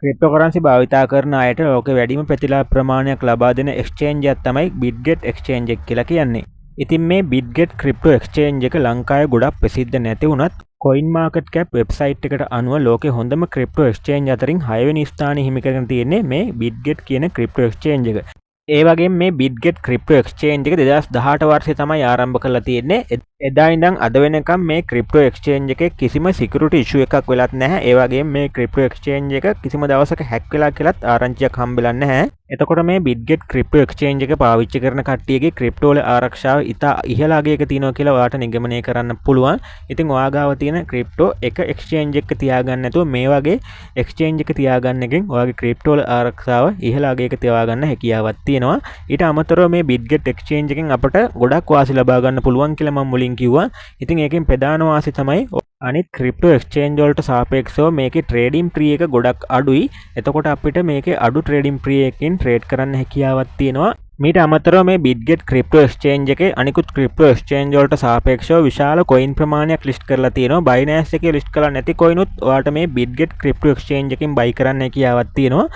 Cryptocurrency භාවිතා කරන අයට ලෝකෙ වැඩිම ප්‍රතිලාභ ප්‍රමාණයක් ලබා දෙන එක්ස්චේන්ජ් එකක් තමයි Bitget එක්ස්චේන්ජ් එක කියලා කියන්නේ. ඉතින් මේ Bitget ක්‍රිප්ටෝ එක්ස්චේන්ජ් එක ලංකාවේ ගොඩක් ප්‍රසිද්ධ නැති වුණත් CoinMarketCap වෙබ්සයිට් එකට අනුව ලෝකෙ හොඳම ක්‍රිප්ටෝ එක්ස්චේන්ජ් අතරින් 6 වෙනි ස්ථානය හිමි කරගෙන තියෙන්නේ මේ Bitget කියන ක්‍රිප්ටෝ එක්ස්චේන්ජ් එක. ඒ වගේම මේ Bitget ක්‍රිප්ටෝ එක්ස්චේන්ජ් එක 2018 වර්ෂයේ තමයි ආරම්භ කරලා තියෙන්නේ. එදා ඉඳන් අද වෙනකම් මේ ක්‍රිප්ටෝ එක්ස්චේන්ජ් එකේ කිසිම සිකියුරිටි ඉෂුව එකක් වෙලත් නැහැ. ඒ වගේම මේ ක්‍රිප්ටෝ එක්ස්චේන්ජ් එක කිසිම දවසක හැක් වෙලා කියලාත් ආරංචියක් හම්බෙලා නැහැ. එතකොට මේ Bitget ක්‍රිප්ටෝ එක්ස්චේන්ජ් එක පාවිච්චි කරන කට්ටියගේ ක්‍රිප්ටෝ වල ආරක්ෂාව ඉතා ඉහළ අගයක තියෙනවා කියලා ඔයාලට නිගමනය කරන්න පුළුවන්. ඉතින් ඔයා ගාව තියෙන ක්‍රිප්ටෝ එක එක්ස්චේන්ජ් එක තියාගන්න නැතුව මේ වගේ එක්ස්චේන්ජ් එක තියාගන්න එකෙන් ඔයාගේ ක්‍රිප්ටෝ වල ආරක්ෂාව ඉහළ අගයක තියාගන්න හැකියාවක් තියෙනවා. ඊට අමතරව මේ Bitget එක්ස්චේන්ජ් එකෙන් අපට ගොඩක් වාසි ලබා ගන්න පුළුවන් කියලා මම මුලින් කිව්වා. ඉතින් ඒකෙන් ප්‍රධාන වාසි තමයි අනිත් ක්‍රිප්ටෝ එක්ස්චේන්ජ් වලට සාපේක්ෂව මේකේ ට්‍රේඩින් ප්‍රී එක ගොඩක් අඩුයි. එතකොට අපිට මේකේ අඩු ට්‍රේඩින් ප්‍රී එකකින් ට්‍රේඩ් කරන්න හැකියාවක් තියෙනවා. මීට අමතරව මේ Bitget ක්‍රිප්ටෝ එක්ස්චේන්ජ් එකේ අනිකුත් ක්‍රිප්ටෝ එක්ස්චේන්ජ් වලට සාපේක්ෂව විශාල කොයින් ප්‍රමාණයක් ලිස්ට් කරලා තියෙනවා. Binance එකේ ලිස්ට් කරලා නැති කොයිනුත් ඔයාලට මේ Bitget ක්‍රිප්ටෝ එක්ස්චේන්ජ් එකෙන් බයි කරන්න හැකියාවක් තියෙනවා.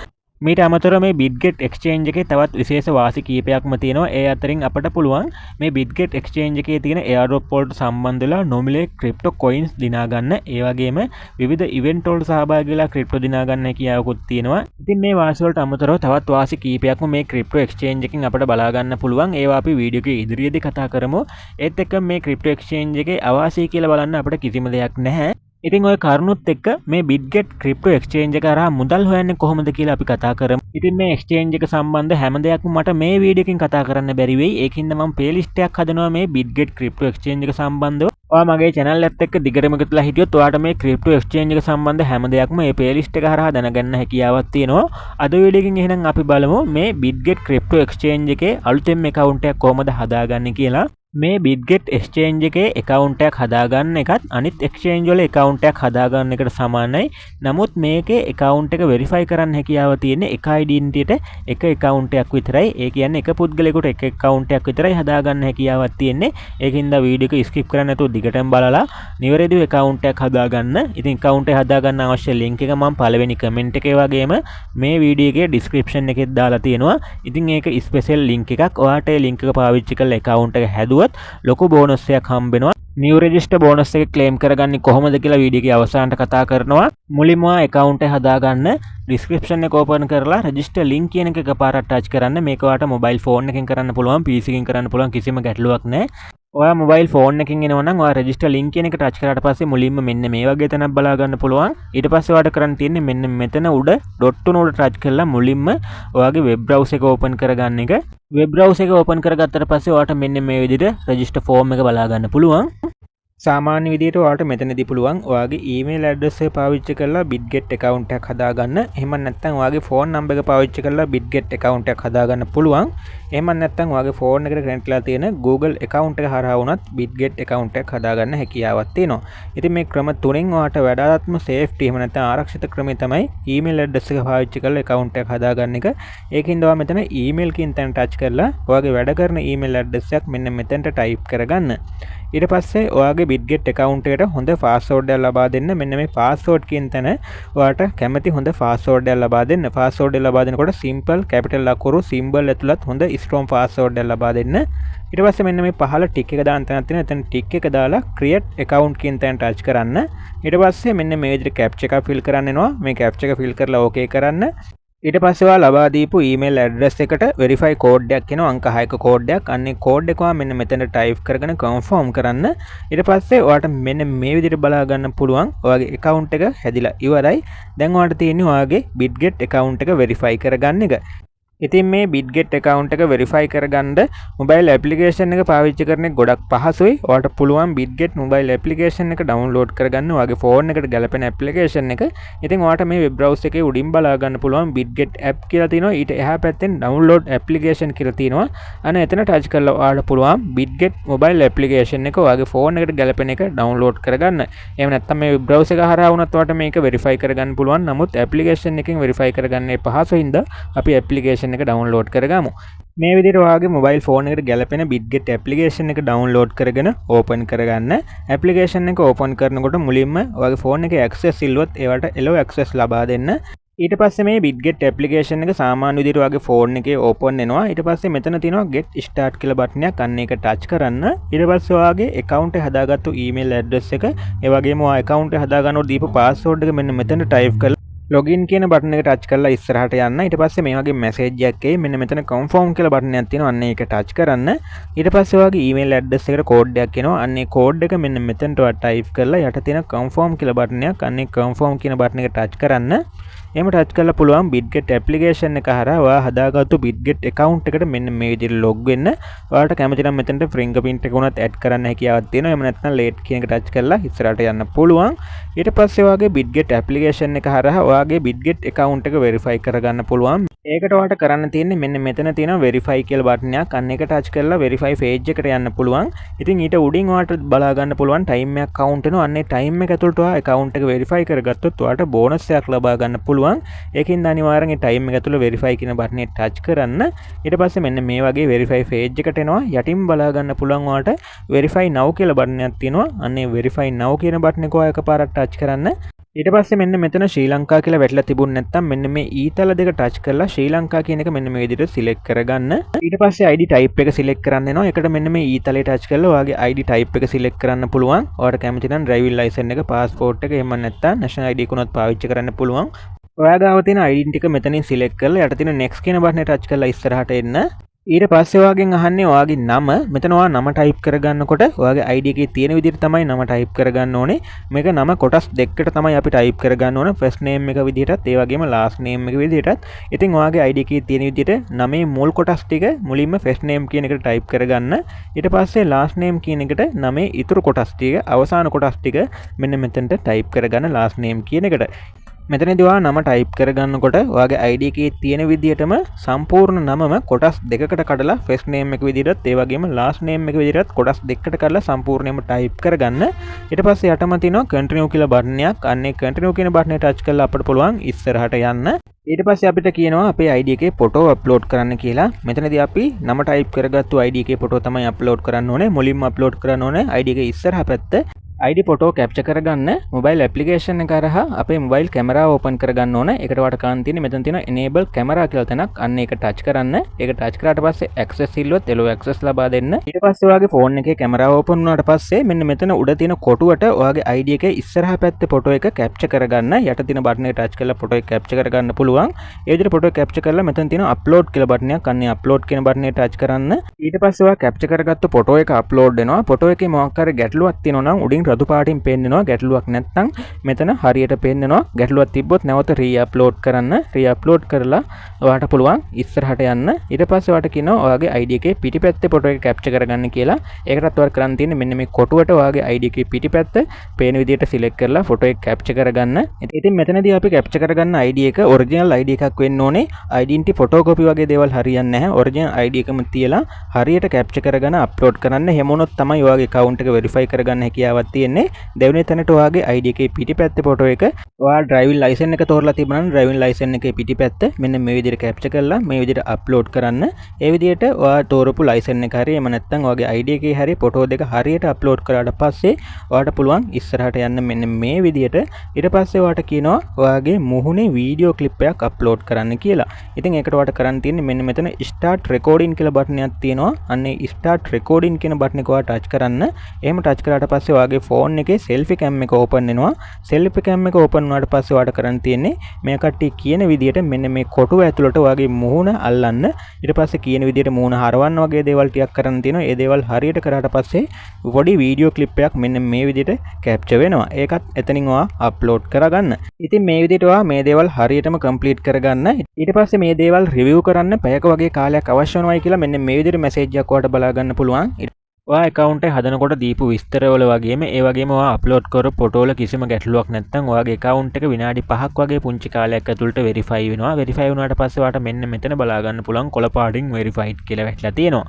මීට අමතරව මේ Bitget එක්ස්චේන්ජ් එකේ තවත් විශේෂ වාසි කීපයක්ම තියෙනවා. ඒ අතරින් අපට පුළුවන් මේ Bitget එක්ස්චේන්ජ් එකේ තියෙන airdrop වලට සම්බන්ධ වෙලා නොමිලේ ක්‍රිප්ටෝ කොයින්ස් දිනා ගන්න. ඒ වගේම විවිධ ඉවෙන්ට් වලට සහභාගී වෙලා ක්‍රිප්ටෝ දිනා ගන්න හැකියාවකුත් තියෙනවා. ඉතින් මේ වාසි වලට අමතරව තවත් වාසි කීපයක්ම මේ ක්‍රිප්ටෝ එක්ස්චේන්ජ් එකකින් අපට බලා ගන්න පුළුවන්. ඒවා අපි වීඩියෝ එකේ ඉදිරියේදී කතා කරමු. ඒත් එක්ක මේ ක්‍රිප්ටෝ එක්ස්චේන්ජ් එකේ අවාසි කියලා බලන්න අපිට කිසිම දෙයක් නැහැ. ඉතින් ඔය කරුණුත් එක්ක මේ Bitget ක්‍රිප්ටෝ එක්ස්චේන්ජ් එක හරහා මුදල් හොයන්නේ කොහොමද කියලා අපි කතා කරමු. ඉතින් මේ එක්ස්චේන්ජ් එක සම්බන්ධ හැම දෙයක්ම මට මේ වීඩියෝ එකකින් කතා කරන්න බැරි වෙයි. ඒකින්ද මම ප්ලේලිස්ට් එකක් හදනවා මේ Bitget ක්‍රිප්ටෝ එක්ස්චේන්ජ් එක සම්බන්ධව. ඔයා මගේ channel එකත් එක්ක දිගටම එකතුලා හිටියොත් ඔයාට මේ ක්‍රිප්ටෝ එක්ස්චේන්ජ් එක සම්බන්ධ හැම දෙයක්ම මේ ප්ලේලිස්ට් එක හරහා දැනගන්න හැකියාවක් තියෙනවා. අද වීඩියෝ එකකින් එහෙනම් අපි බලමු මේ Bitget ක්‍රිප්ටෝ එක්ස්චේන්ජ් එකේ අලුතෙන් account එකක් කොහොමද හදාගන්නේ කියලා. මේ Bitget එක්ස්චේන්ජ් එකේ account එකක් හදාගන්න එකත් අනිත් එක්ස්චේන්ජ් වල account එකක් හදාගන්න එකට සමානයි. නමුත් මේකේ account එක verify කරන්න හැකියාව තියෙන්නේ එක identity එකට එක account එකක් විතරයි. ඒ කියන්නේ එක පුද්ගලයෙකුට එක account එකක් විතරයි හදාගන්න හැකියාවක් තියෙන්නේ. ඒකින්ද වීඩියෝ එක skip කරන්න නැතුව දිගටම බලලා නිවැරදිව account එකක් හදාගන්න. ඉතින් account එක හදාගන්න අවශ්‍ය link එක මම පළවෙනි comment එකේ වගේම මේ වීඩියෝ එකේ description එකෙත් දාලා තියෙනවා. ඉතින් ඒක special link එකක්. ඔයාට ඒ link එක පාවිච්චි කරලා account එක හැදුවා ලොකු බෝනස් එකක් හම්බෙනවා. new register බෝනස් එක claim කරගන්නේ කොහොමද කියලා වීඩියෝ එකේ අවසානට කතා කරනවා. මුලින්ම account එක හදාගන්න description එක open කරලා register link කියන එක එකපාරට touch කරන්න. මේක ඔයාලට mobile phone එකකින් කරන්න පුළුවන්, PC එකකින් කරන්න පුළුවන්, කිසිම ගැටලුවක් නැහැ. ඔයා mobile phone එකකින් එනවා නම් ඔයා register link කියන එක touch කරාට පස්සේ මුලින්ම මෙන්න මේ වගේ තැනක් බලා ගන්න පුළුවන්. ඊට පස්සේ ඔයාලට කරන්න තියෙන්නේ මෙන්න මෙතන උඩ dot තුන උඩ touch කරලා මුලින්ම ඔයාගේ web browser එක open කරගන්න එක. web browser එක open කරගත්තට පස්සේ ඔයාලට මෙන්න මේ විදිහට register form එක බලා ගන්න පුළුවන්. සාමාන්‍ය විදිහට ඔයාලට මෙතනදී පුළුවන් ඔයාගේ email address එක පාවිච්චි කරලා Bitget account එකක් හදාගන්න. එහෙම නැත්නම් ඔයාගේ phone number එක පාවිච්චි කරලා Bitget account එකක් හදාගන්න පුළුවන්. එහෙම නැත්නම් ඔයාගේ phone එකට connect වෙලා තියෙන Google account එක හරහා වුණත් Bitget account එකක් හදාගන්න හැකියාවක් තියෙනවා. ඉතින් මේ ක්‍රම තුනෙන් ඔයාලට වඩාත්ම safety එහෙම නැත්නම් ආරක්ෂිත ක්‍රමය තමයි email address එක පාවිච්චි කරලා account එකක් හදාගන්න එක. ඒකින්ද ඔයා මෙතන email කියන තැන touch කරලා ඔයාගේ වැඩ කරන email address එකක් මෙන්න මෙතනට type කරගන්න. ඊට පස්සේ ඔයාගේ Bitget account එකට හොඳ password එකක් ලබා දෙන්න. මෙන්න මේ password කියන තැන ඔයාට කැමති හොඳ password එකක් ලබා දෙන්න. password එක ලබා දෙනකොට simple capital අකුරු symbol ඇතුළත් හොඳ strong password එකක් ලබා දෙන්න. ඊට පස්සේ මෙන්න මේ පහළ tick එක දාන්න තැනක් තියෙනවා. එතන tick එක දාලා create account කියන තැන touch කරන්න. ඊට පස්සේ මෙන්න මේ විදිහට captcha එකක් fill කරන්න එනවා. මේ captcha එක fill කරලා okay කරන්න. ඊට පස්සේ ඔයා ලබා දීපු email address එකට verify code එකක් එනවා. අංක 6ක code එකක්. අන්නේ code එක මෙන්න මෙතන type කරගෙන confirm කරන්න. ඊට පස්සේ ඔයාට මෙන්න මේ විදිහට බලා ගන්න පුළුවන් ඔයාගේ account එක හැදිලා ඉවරයි. දැන් ඔයාට තියෙන්නේ ඔයාගේ Bitget account එක verify කරගන්න එක. ඉතින් මේ Bitget account එක verify කරගන්න mobile application එක පාවිච්චි කරන එක ගොඩක් පහසුයි. ඔයාලට පුළුවන් Bitget mobile application එක download කරගන්න ඔයාගේ phone එකට ගැලපෙන application එක. ඉතින් ඔයාලට මේ web browser එකේ උඩින් බලා ගන්න පුළුවන් Bitget app කියලා තියෙනවා. ඊට එහා පැත්තෙන් download application කියලා තියෙනවා. අනේ එතන touch කරලා ඔයාලට පුළුවන් Bitget mobile application එක ඔයාගේ phone එකට ගැලපෙන එක download කරගන්න. එහෙම නැත්නම් මේ web browser එක හරහා වුණත් ඔයාලට මේක verify කරගන්න පුළුවන්. නමුත් application එකෙන් verify කරගන්නේ පහසු හින්දා අපි application එක download කරගමු. මේ විදිහට ඔයාගේ mobile phone එකට ගැලපෙන Bitget application එක download කරගෙන open කරගන්න. application එක open කරනකොට මුලින්ම ඔයාගේ phone එකේ access ඉල්ලුවොත් ඒවට allow access ලබා දෙන්න. ඊට පස්සේ මේ Bitget ඇප්ලිකේෂන් එක සාමාන්‍ය විදිහට ඔයාගේ ෆෝන් එකේ ඕපන් වෙනවා. ඊට පස්සේ මෙතන තියෙනවා get start කියලා බටනයක්. අන්න ඒක ටච් කරන්න. ඊට පස්සේ ඔයාගේ account එක හදාගත්තු email address එක, ඒ වගේම ඔයා account එක හදාගන්නකොට දීපු password එක මෙන්න මෙතන type කරලා login කියන බටන් එක ටච් කරලා ඉස්සරහට යන්න. ඊට පස්සේ මේ වගේ message එකක් එයි. මෙන්න මෙතන confirm කියලා බටන් එකක් තියෙනවා. අන්න ඒක ටච් කරන්න. ඊට පස්සේ ඔයාගේ email address එකට code එකක් එනවා. අන්න ඒ code එක මෙන්න මෙතනට ඔයා type කරලා යට තියෙන confirm කියලා බටන් එකක්, අන්න ඒ confirm කියන බටන් එක ටච් කරන්න. එහෙම ටච් කරලා පුළුවන් Bitget ඇප්ලිකේෂන් එක හරහා ඔයා හදාගත්තු Bitget account එකට මෙන්න මේ විදිහට log වෙන්න. ඔයාලට කැමති නම් මෙතනට fingerprint එක උනත් add කරන්න හැකියාවක් තියෙනවා. එහෙම නැත්නම් late කියන එක ටච් කරලා ඉස්සරහට යන්න පුළුවන්. ඊට පස්සේ ඔයාගේ Bitget ඇප්ලිකේෂන් එක හරහා ඔයාගේ Bitget account එක verify කරගන්න පුළුවන්. ඒකට ඔයාලට කරන්න තියෙන්නේ මෙන්න මෙතන තියෙන verify කියලා බටන් එකක්. අන්න එක ටච් කරලා verify page එකට යන්න පුළුවන්. ඉතින් ඊට උඩින් ඔයාලට බලා ගන්න පුළුවන් time එකක් count වෙනවා. අන්න ඒ time එක ඇතුළත ඔයා account එක verify කරගත්තොත් ඔයාලට bonus එකක් ලබා ගන්න පුළුවන්. ඒකින්ද අනිවාර්යෙන් ඒ time එක ඇතුළේ verify කියන බටන් එක ටච් කරන්න. ඊට පස්සේ මෙන්න මේ වගේ verify page එකට එනවා. යටින් බලා ගන්න පුළුවන් ඔයාලට verify now කියලා බටන් එකක් තියෙනවා. අන්න ඒ verify now කියන බටන් එක ඔයා එකපාරට ටච් කරන්න. ඊට පස්සේ මෙන්න මෙතන ශ්‍රී ලංකා කියලා වැටලා තිබුණ නැත්නම් මෙන්න මේ ඊතල දෙක ටච් කරලා ශ්‍රී ලංකා කියන එක මෙන්න මේ විදිහට සිලෙක්ට් කරගන්න. ඊට පස්සේ ID type එක සිලෙක්ට් කරන්න වෙනවා. ඒකට මෙන්න මේ ඊතලේ ටච් කරලා ඔයාගේ ID type එක සිලෙක්ට් කරන්න පුළුවන්. ඔයාලට කැමති නම් driving license එක, passport එක, එහෙම නැත්නම් national ID එක උනත් පාවිච්චි කරන්න පුළුවන්. ඔයා ගාව තියෙන ID ටික මෙතනින් සිලෙක්ට් කරලා යට තියෙන next කියන බටන් එක ටච් කරලා ඉස්සරහට එන්න. ඊට පස්සේ ඔයාගෙන් අහන්නේ ඔයාගේ නම. මෙතන ඔයා නම ටයිප් කරගන්නකොට ඔයාගේ ID එකේ තියෙන විදිහට තමයි නම ටයිප් කරගන්න ඕනේ. මේක නම කොටස් දෙකකට තමයි අපි ටයිප් කරගන්න ඕනේ. first name එක විදිහටත් ඒ වගේම last name එක විදිහටත්. ඉතින් ඔයාගේ ID එකේ තියෙන විදිහට නමේ මුල් කොටස් ටික මුලින්ම first name කියන එකට ටයිප් කරගන්න. ඊට පස්සේ last name කියන එකට නමේ ඉතුරු කොටස් ටික අවසාන කොටස් ටික මෙන්න මෙතනට ටයිප් කරගන්න last name කියන එකට. මෙතනදී ඔයා නම ටයිප් කරගන්නකොට ඔයාගේ ID එකේ තියෙන විදිහටම සම්පූර්ණ නමම කොටස් දෙකකට කඩලා first name එක විදිහටත් ඒ වගේම last name එක විදිහටත් කොටස් දෙකකට කඩලා සම්පූර්ණයෙන්ම ටයිප් කරගන්න. ඊට පස්සේ යටම තියෙනවා continue කියලා බටන් එකක්. අන්නේ continue කියන බටන් එක ටච් කරලා අපිට පුළුවන් ඉස්සරහට යන්න. ඊට පස්සේ අපිට කියනවා අපේ ID එකේ ෆොටෝ අප්ලෝඩ් කරන්න කියලා. මෙතනදී අපි නම ටයිප් කරගත්තු ID එකේ ෆොටෝ තමයි අප්ලෝඩ් කරන්න ඕනේ. මුලින්ම අප්ලෝඩ් කරන්න ඕනේ ID එකේ ඉස්සරහ පැත්ත ID ෆොටෝ කැප්චර් කරගන්න මොබයිල් ඇප්ලිකේෂන් එක හරහා අපේ මොබයිල් කැමරාව ඕපන් කරගන්න ඕන. ඒකට වට කාන් තියෙන්නේ මෙතන තියෙන enable camera කියලා තැනක්. අන්න ඒක ටච් කරන්න. ඒක ටච් කරාට පස්සේ access ඉල්ලුවොත් එළව access ලබා දෙන්න. ඊට පස්සේ ඔයාගේ ෆෝන් එකේ කැමරාව ඕපන් වුණාට පස්සේ මෙන්න මෙතන උඩ තියෙන කොටුවට ඔයාගේ ID එකේ ඉස්සරහා පැත්තේ ෆොටෝ එක කැප්චර් කරගන්න. යට තියෙන බටන් එක ටච් කරලා ෆොටෝ එක කැප්චර් කරගන්න පුළුවන්. ඒ විදිහට ෆොටෝ එක කැප්චර් කරලා මෙතන තියෙන upload කියලා බටන් එකක්. අන්න upload කියන බටන් එක ටච් කරන්න. ඊට පස්සේ ඔයා කැප්චර් කරගත්තු ෆොටෝ එක අප්ලෝඩ් වෙනවා. ෆොටෝ එකේ මොකක් හරි ගැටලුවක් තියෙනවා නම් උඩින් රතු පාටින් පේන්න ගැටලුවක් නැත්නම් මෙතන හරියට පේන්නනවා. ගැටලුවක් තිබ්බොත් නැවත රීඅප්ලෝඩ් කරන්න. රීඅප්ලෝඩ් කරලා ඔයාට පුළුවන් ඉස්සරහට යන්න. ඊට පස්සේ ඔයාට කියනවා ඔයාගේ ID එකේ පිටිපැත්තේ ෆොටෝ එක කැප්චර් කරගන්න කියලා. ඒකටත් ඔයාලා කරන්න තියෙන්නේ මෙන්න මේ කොටුවට ඔයාගේ ID එකේ පිටිපැත්ත පේන විදිහට සිලෙක්ට් කරලා ෆොටෝ එක කැප්චර් කරගන්න. ඉතින් මෙතනදී අපි කැප්චර් කරගන්න ID එක ඔරිජිනල් ID එකක් වෙන්න ඕනේ. identity photocopy වගේ දේවල් හරියන්නේ නැහැ. ඔරිජිනල් ID එකම තියලා හරියට කැප්චර් කරගෙන අප්ලෝඩ් කරන්න. එහෙම වුණොත් තමයි ඔයාගේ account එක verify කරගන්න හැකියාවක් තියෙන්නේ. දෙවෙනි තැනට ඔයාගේ ID එකේ පිටිපැත්තේ ෆොටෝ එක ඔයා driving license එක තෝරලා තිබුණා නම් driving license එකේ පිටිපැත්ත මෙන්න මේ විදිහට කැප්චර් කරලා මේ විදිහට අප්ලෝඩ් කරන්න. ඒ විදිහට ඔයා තෝරපු license එක හරිය එහෙම නැත්නම් ඔයාගේ ID එකේ හරිය ෆොටෝ දෙක හරියට අප්ලෝඩ් කරාට පස්සේ ඔයාට පුළුවන් ඉස්සරහට යන්න මෙන්න මේ විදිහට. ඊට පස්සේ ඔයාට කියනවා ඔයාගේ මුහුණේ වීඩියෝ ක්ලිප් එකක් අප්ලෝඩ් කරන්න කියලා. ඉතින් ඒකට ඔයාට කරන්න තියෙන්නේ මෙන්න මෙතන start recording කියලා බටන් එකක් තියෙනවා. අන්නේ start recording කියන බටන් එක ඔයා ටච් කරන්න. එහෙම ටච් කරාට පස්සේ ඔයාගේ ෆෝන් එකේ selfie cam එක ඕපන් වෙනවා. selfie cam එක ඕපන් වුණාට පස්සේ ඔයාට කරන්න තියෙන්නේ මේ කට්ටිය කියන විදිහට මෙන්න මේ කොටුව ඇතුළට ඔයාගේ මුහුණ අල්ලන්න. ඊට පස්සේ කියන විදිහට මුහුණ හරවන්න වගේ දේවල් ටිකක් කරන්න තියෙනවා. ඒ දේවල් හරියට කරාට පස්සේ පොඩි වීඩියෝ ක්ලිප් එකක් මෙන්න මේ විදිහට කැප්චර් වෙනවා. ඒකත් එතනින් ඔයා අප්ලෝඩ් කරගන්න. ඉතින් මේ විදිහට ඔයා මේ දේවල් හරියටම කම්ප්ලීට් කරගන්න. ඊට පස්සේ මේ දේවල් රිවිව් කරන්න පැයක වගේ කාලයක් අවශ්‍ය වෙනවායි කියලා මෙන්න මේ විදිහට මැසේජ් එකක් ඔයාලට බලා ගන්න පුළුවන්. ඔයා account එක හදනකොට දීපු විස්තරවල වගේම ඒ වගේම ඔයා අප්ලෝඩ් කරපු ෆොටෝ වල කිසිම ගැටලුවක් නැත්නම් ඔයාගේ account එක විනාඩි 5ක් වගේ පුංචි කාලයක් ඇතුළත verify වෙනවා. verify වුණාට පස්සේ ඔයාට මෙන්න මෙතන බලා ගන්න පුළුවන් කොළ පාටින් verified කියලා වැටලා තියෙනවා.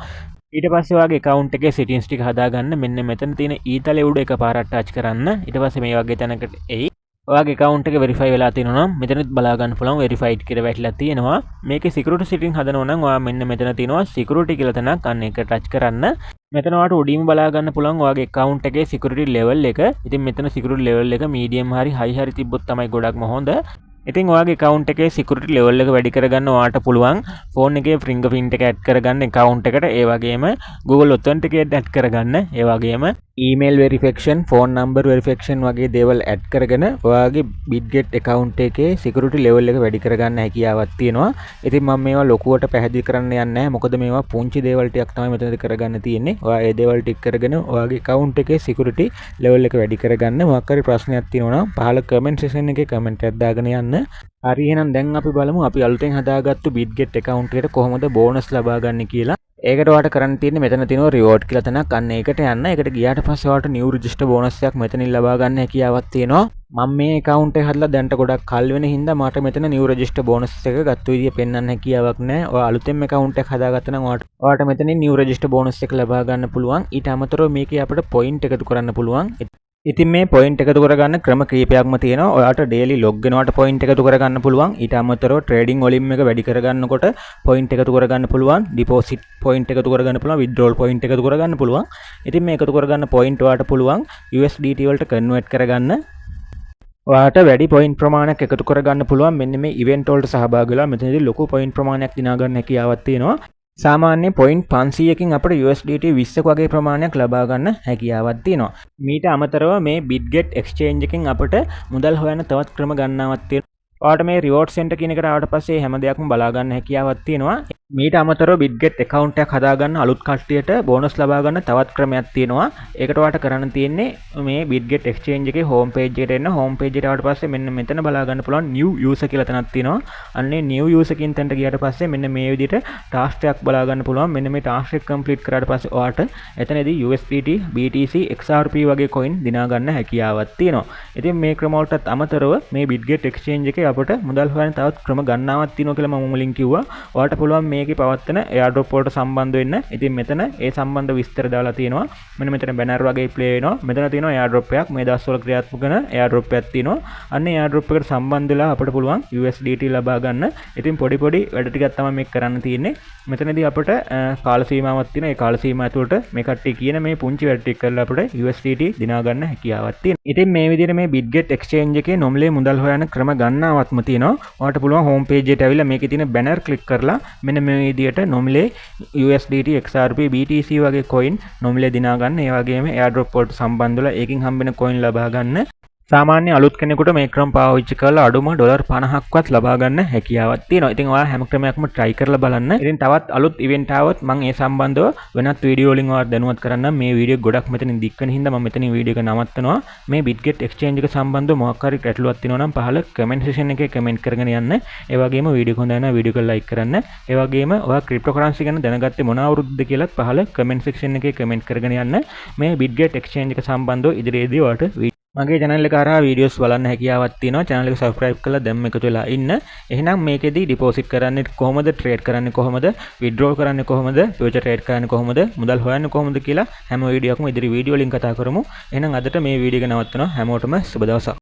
ඊට පස්සේ ඔයාගේ account එකේ settings ටික හදාගන්න මෙන්න මෙතන තියෙන ඊතලේ උඩ එකපාරක් ටච් කරන්න. ඊට පස්සේ මේ වගේ තැනකට එයි. ඔයාගේ account එක verify වෙලා තියෙනවා නම් මෙතනත් බලා ගන්න පුළුවන් verified කියලා වැටලා තියෙනවා. මේකේ security setting හදනවා නම් ඔයා මෙන්න මෙතන තියෙනවා security කියලා තැනක්. අන්න ඒක ටච් කරන්න. මෙතන ඔයාට උඩින්ම බලා ගන්න පුළුවන් ඔයාගේ account එකේ security level එක. ඉතින් මෙතන security level එක medium හරි high හරි තිබ්බොත් තමයි ගොඩක්ම හොඳ. ඉතින් ඔයාගේ account එකේ security level එක වැඩි කරගන්න ඔයාට පුළුවන් phone එකේ fingerprint එක add කරගන්න account එකට, ඒ වගේම Google Authenticate add කරගන්න, ඒ වගේම email verification, phone number verification වගේ දේවල් add කරගෙන ඔයාගේ Bitget account එකේ security level එක වැඩි කරගන්න හැකියාවක් තියෙනවා. ඉතින් මම මේවා ලොකුවට පැහැදිලි කරන්න යන්නේ නැහැ. මොකද මේවා පුංචි දේවල් ටිකක් තමයි මෙතනදී කරගන්න තියෙන්නේ. ඔයා ඒ දේවල් ටික කරගෙන ඔයාගේ account එකේ security level එක වැඩි කරගන්න. මොකක් හරි ප්‍රශ්නයක් තියෙනවා නම් පහළ comment section එකේ comment එකක් දාගෙන යන්න. හරි, එහෙනම් දැන් අපි බලමු අපි අලුතෙන් හදාගත්තු Bitget account එකට කොහොමද bonus ලබා ගන්න කියලා. ඒකට ඔයාලට කරන්න තියෙන්නේ මෙතන තියෙනවා reward කියලා තැනක්. අන්න ඒකට යන්න. ඒකට ගියාට පස්සේ ඔයාලට new register bonus එකක් මෙතනින් ලබා ගන්න හැකියාවක් තියෙනවා. මම මේ account එක හදලා දැන්ට ගොඩක් කල් වෙන හින්දා මට මෙතන new register bonus එක ගත්ත විදිය පෙන්වන්න හැකියාවක් නැහැ. ඔයා අලුතෙන් account එක හදාගත්තා නම් ඔයාලට මෙතනින් new register bonus එක ලබා ගන්න පුළුවන්. ඊට අමතරව මේකේ අපිට point එකතු කරන්න පුළුවන්. ඉතින් මේ point එකතු කරගන්න ක්‍රම කීපයක්ම තියෙනවා. ඔයාට daily log වෙනවට point එකතු කරගන්න පුළුවන්. ඊට අමතරව trading volume එක වැඩි කරගන්නකොට point එකතු කරගන්න පුළුවන්. deposit point එකතු කරගන්න පුළුවන්. withdrawal point එකතු කරගන්න පුළුවන්. ඉතින් මේ එකතු කරගන්න point ඔයාට පුළුවන් USDT වලට convert කරගන්න. ඔයාට වැඩි point ප්‍රමාණයක් එකතු කරගන්න පුළුවන්. මෙන්න මේ event වලට සහභාගී වෙලා මෙතනදී ලොකු point ප්‍රමාණයක් දිනා ගන්න හැකියාවක් තියෙනවා. සාමාන්‍ය point 500කින් අපිට USDT 20ක වගේ ප්‍රමාණයක් ලබා ගන්න හැකියාවක් තියෙනවා. මීට අමතරව මේ Bitget exchange එකෙන් අපිට මුදල් හොයන්න තවත් ක්‍රම ගණනාවක් තියෙනවා. ඔයාලට මේ reward center කියන එකට ආවට පස්සේ හැම දෙයක්ම බලා ගන්න හැකියාවක් තියෙනවා. මීට අමතරව Bitget account එකක් හදාගන්න අලුත් කට්ටියට bonus ලබා ගන්න තවත් ක්‍රමයක් තියෙනවා. ඒකට ඔයාලට කරන්න තියෙන්නේ මේ Bitget exchange එකේ home page එකට එන්න. home page එකට ආවට පස්සේ මෙන්න මෙතන බලා ගන්න පුළුවන් new user කියලා තැනක් තියෙනවා. අන්නේ new user කින් තැනට ගියාට පස්සේ මෙන්න මේ විදිහට task එකක් බලා ගන්න පුළුවන්. මෙන්න මේ task එක complete කරාට පස්සේ ඔයාලට එතනදී USDT, BTC, XRP වගේ coin දිනා ගන්න හැකියාවක් තියෙනවා. ඉතින් මේ ක්‍රම වලටත් අමතරව මේ Bitget exchange එකේ අපිට මුදල් හොයන්න තවත් ක්‍රම ගණනාවක් තියෙනවා කියලා මම මුලින් කිව්වා. ඔයාලට පුළුවන් මේකේ පවත්වන airdrop වලට සම්බන්ධ වෙන්න. ඉතින් මෙතන ඒ සම්බන්ධ විස්තර දාලා තියෙනවා. මෙන්න මෙතන banner වගේ play වෙනවා. මෙතන තියෙනවා airdrop එකක්. මේ දවස්වල ක්‍රියාත්මක කරන airdrop එකක් තියෙනවා. අන්න ඒ airdrop එකට සම්බන්ධ වෙලා අපිට පුළුවන් USDT ලබා ගන්න. ඉතින් පොඩි වැඩ ටිකක් තමයි මේක කරන්න තියෙන්නේ. මෙතනදී අපිට කාල සීමාවක් තියෙනවා. ඒ කාල සීමාව ඇතුළත මේ කට්ටිය කියන මේ පුංචි වැඩ ටික කරලා අපිට USDT දිනා ගන්න හැකියාවක් තියෙනවා. ඉතින් මේ විදිහට මේ Bitget exchange එකේ නොමිලේ මුදල් හොයන ක්‍රම ගණනාවක්ම තියෙනවා. ඔයාලට පුළුවන් home page එකට ඇවිල්ලා මේකේ තියෙන banner click කරලා මෙන්න මේ විදිහට නොමිලේ USDT, XRP, BTC වගේ coin නොමිලේ දිනා ගන්න. ඒ වගේම airdrop වලට සම්බන්ධ වෙලා ඒකෙන් හම්බෙන coin ලබා ගන්න. සාමාන්‍ය අලුත් කෙනෙකුට මේ ක්‍රම පාවිච්චි කරලා අඩුම $50ක්වත් ලබා ගන්න හැකියාවක් තියෙනවා. ඉතින් ඔයා හැම ක්‍රමයක්ම try කරලා බලන්න. ඉතින් තවත් අලුත් event ආවොත් මම ඒ සම්බන්ධව වෙනත් වීඩියෝ වලින් ඔයාලට දැනුවත් කරන්නම්. මේ වීඩියෝ ගොඩක් මෙතනින් දික් වෙන හින්දා මම මෙතනින් වීඩියෝ එක නවත්තනවා. මේ Bitget exchange එක සම්බන්ධව මොකක් හරි ගැටලුවක් තියෙනවා නම් පහළ comment section එකේ comment කරගෙන යන්න. ඒ වගේම වීඩියෝ එක හොඳ නම් වීඩියෝ එක like කරන්න. ඒ වගේම ඔයා cryptocurrency ගැන දැනගත්තේ මොන අවුරුද්දද කියලාත් පහළ comment section එකේ comment කරගෙන යන්න. මේ Bitget exchange එක සම්බන්ධව ඉදිරියේදී ඔයාලට මගේ channel එක හරහා videos බලන්න හැකියාවක් තියෙනවා. channel එක subscribe කරලා දැම්ම එකතු වෙලා ඉන්න. එහෙනම් මේකෙදි deposit කරන්නේ කොහොමද, trade කරන්නේ කොහොමද, withdraw කරන්නේ කොහොමද, future trade කරන්නේ කොහොමද, මුදල් හොයන්නේ කොහොමද කියලා හැම වීඩියෝකම ඉදිරි වීඩියෝ වලින් කතා කරමු. එහෙනම් අදට මේ වීඩියෝ එක නවත්තනවා. හැමෝටම සුබ දවසක්.